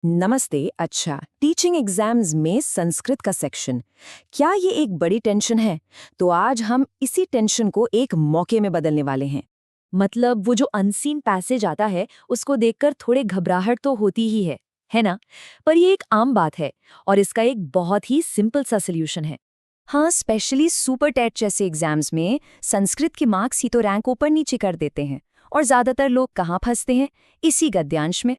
नमस्ते। अच्छा, teaching exams में संस्कृत का सेक्शन, क्या ये एक बड़ी टेंशन है? तो आज हम इसी टेंशन को एक मौके में बदलने वाले हैं। मतलब वो जो अनसीन पैसेज आता है उसको देखकर थोड़े घबराहट तो होती ही है ना? पर ये एक आम बात है और इसका एक बहुत ही सिंपल सा सॉल्यूशन है। हाँ, स्पेशली सुपर टेट जैसे एग्जाम्स में संस्कृत के मार्क्स ही तो रैंक ऊपर नीचे कर देते हैं। और ज्यादातर लोग कहाँ फंसते हैं? इसी गद्यांश में।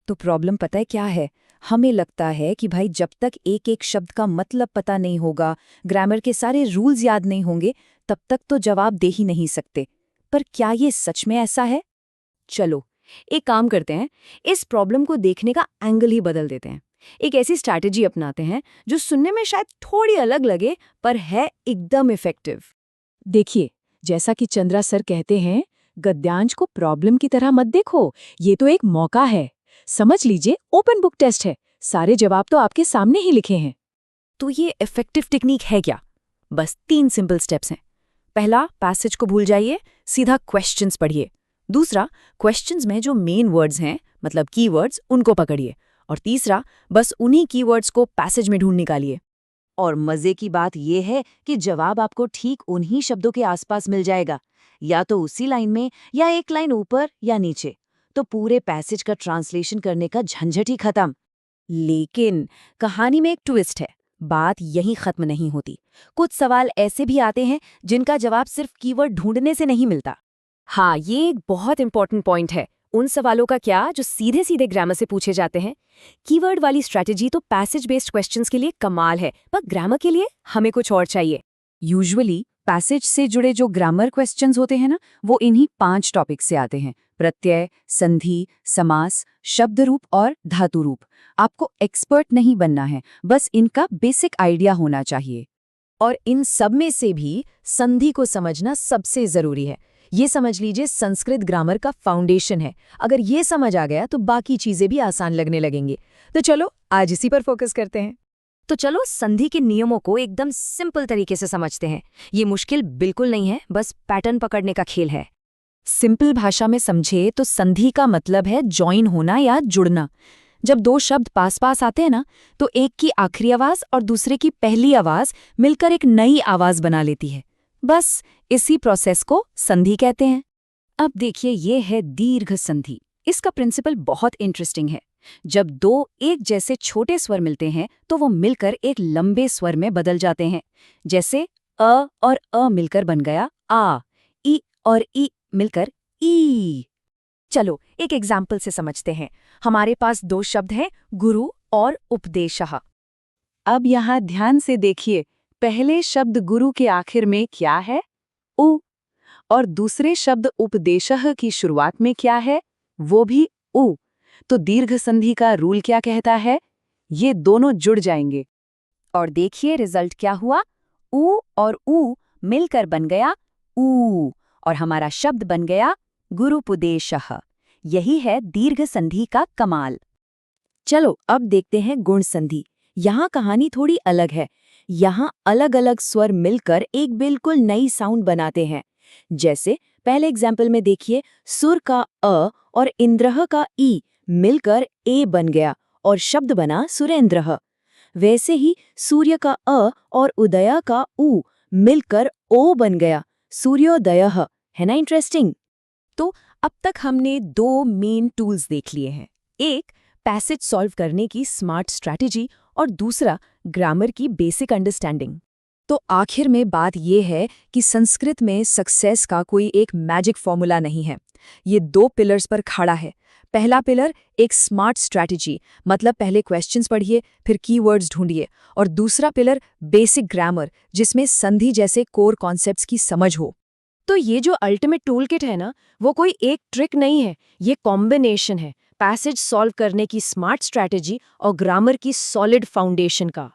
तो प्रॉब्लम पता है क्या है? हमें लगता है कि भाई जब तक एक एक शब्द का मतलब पता नहीं होगा, ग्रामर के सारे रूल्स याद नहीं होंगे, तब तक तो जवाब दे ही नहीं सकते। पर क्या ये सच में ऐसा है? चलो एक काम करते हैं, इस प्रॉब्लम को देखने का एंगल ही बदल देते हैं। एक ऐसी स्ट्रैटेजी अपनाते हैं जो सुनने में शायद थोड़ी अलग लगे पर है एकदम इफेक्टिव। देखिए, जैसा कि चंद्रा सर कहते हैं, गद्यांश को प्रॉब्लम की तरह मत देखो, ये तो एक मौका है। समझ लीजिए, ओपन बुक टेस्ट है, सारे जवाब तो आपके सामने ही लिखे हैं। तो ये इफेक्टिव टेक्निक है क्या? बस 3 सिंपल स्टेप्स हैं। पहला, पैसेज को भूल जाइए, सीधा क्वेश्चंस पढ़िए। दूसरा, क्वेश्चंस में जो मेन वर्ड्स हैं मतलब कीवर्ड्स उनको पकड़िए। और तीसरा, बस उन्हीं कीवर्ड्स को पैसेज में ढूंढ निकालिए। और मजे की बात यह है कि जवाब आपको ठीक उन्हीं शब्दों के आसपास मिल जाएगा, या तो उसी लाइन में या एक लाइन ऊपर या नीचे। तो पूरे पैसेज का ट्रांसलेशन करने का झंझट ही खत्म। लेकिन कहानी में एक ट्विस्ट है। बात यहीं खत्म नहीं होती। कुछ सवाल ऐसे भी आते हैं जिनका जवाब सिर्फ कीवर्ड ढूंढने से नहीं मिलता। हाँ, ये एक बहुत इंपॉर्टेंट पॉइंट है। उन सवालों का क्या जो सीधे सीधे ग्रामर से पूछे जाते हैं। कीवर्ड वाली स्ट्रैटेजी तो पैसेज बेस्ड क्वेश्चंस के लिए कमाल है, पर ग्रामर के लिए हमें कुछ और चाहिए। यूजुअली पैसेज से जुड़े जो ग्रामर क्वेश्चंस होते हैं ना, वो इन्हीं 5 टॉपिक से आते हैं: प्रत्यय, संधि, समास, शब्द रूप और धातु रूप। आपको एक्सपर्ट नहीं बनना है, बस इनका बेसिक आइडिया होना चाहिए। और इन सब में से भी संधि को समझना सबसे जरूरी है। ये समझ लीजिए संस्कृत ग्रामर का फाउंडेशन है। अगर ये समझ आ गया तो बाकी चीजें भी आसान लगने लगेंगी। तो चलो आज इसी पर फोकस करते हैं। तो चलो संधि के नियमों को एकदम सिंपल तरीके से समझते हैं। ये मुश्किल बिल्कुल नहीं है, बस पैटर्न पकड़ने का खेल है। सिंपल भाषा में समझे तो संधि का मतलब है जॉइन होना या जुड़ना। जब दो शब्द पास पास आते हैं ना, तो एक की आखिरी आवाज और दूसरे की पहली आवाज मिलकर एक नई आवाज बना लेती है। बस इसी प्रोसेस को संधि कहते हैं। अब देखिए, ये है दीर्घ संधि। इसका प्रिंसिपल बहुत इंटरेस्टिंग है। जब दो एक जैसे छोटे स्वर मिलते हैं तो वो मिलकर एक लंबे स्वर में बदल जाते हैं। जैसे अ और अ मिलकर बन गया आ, ई और ई मिलकर ई। चलो एक एग्जाम्पल से समझते हैं। हमारे पास दो शब्द हैं, गुरु और उपदेशः। अब यहाँ ध्यान से देखिए, पहले शब्द गुरु के आखिर में क्या है? उ। और दूसरे शब्द उपदेशः की शुरुआत में क्या है? वो भी उ। तो दीर्घ संधि का रूल क्या कहता है? ये दोनों जुड़ जाएंगे। और देखिए रिजल्ट क्या हुआ। उ और उ मिलकर बन गया ऊ, और हमारा शब्द बन गया गुरुपुदेशः। यही है दीर्घ संधि का कमाल। चलो अब देखते हैं गुण संधि। यहाँ कहानी थोड़ी अलग है। यहाँ अलग अलग स्वर मिलकर एक बिल्कुल नई साउंड बनाते हैं। जैसे पहले एग्जाम्पल में देखिए, सुर का अ और इंद्रह का ई मिलकर ए बन गया और शब्द बना सुरेंद्रः। वैसे ही सूर्य का अ और उदया का उ मिलकर ओ बन गया सूर्योदयः। है ना इंटरेस्टिंग? तो अब तक हमने दो मेन टूल्स देख लिए हैं। एक पैसेज सॉल्व करने की स्मार्ट स्ट्रैटेजी और दूसरा ग्रामर की बेसिक अंडरस्टैंडिंग। तो आखिर में बात यह है कि संस्कृत में सक्सेस का कोई एक मैजिक फॉर्मूला नहीं है। ये दो पिलर्स पर खड़ा है। पहला पिलर एक स्मार्ट स्ट्रैटेजी, मतलब पहले क्वेश्चंस पढ़िए फिर कीवर्ड्स ढूंढिए। और दूसरा पिलर बेसिक ग्रामर, जिसमें संधि जैसे कोर कॉन्सेप्ट्स की समझ हो। तो ये जो अल्टीमेट टूल किट है ना, वो कोई एक ट्रिक नहीं है, ये कॉम्बिनेशन है पैसेज सॉल्व करने की स्मार्ट स्ट्रैटेजी और ग्रामर की सॉलिड फाउंडेशन का।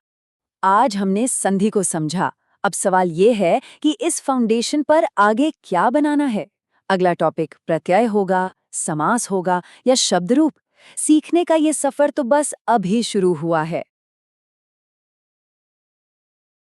आज हमने संधि को समझा। अब सवाल ये है कि इस फाउंडेशन पर आगे क्या बनाना है। अगला टॉपिक प्रत्यय होगा, समास होगा या शब्द रूप। सीखने का ये सफर तो बस अभी शुरू हुआ है।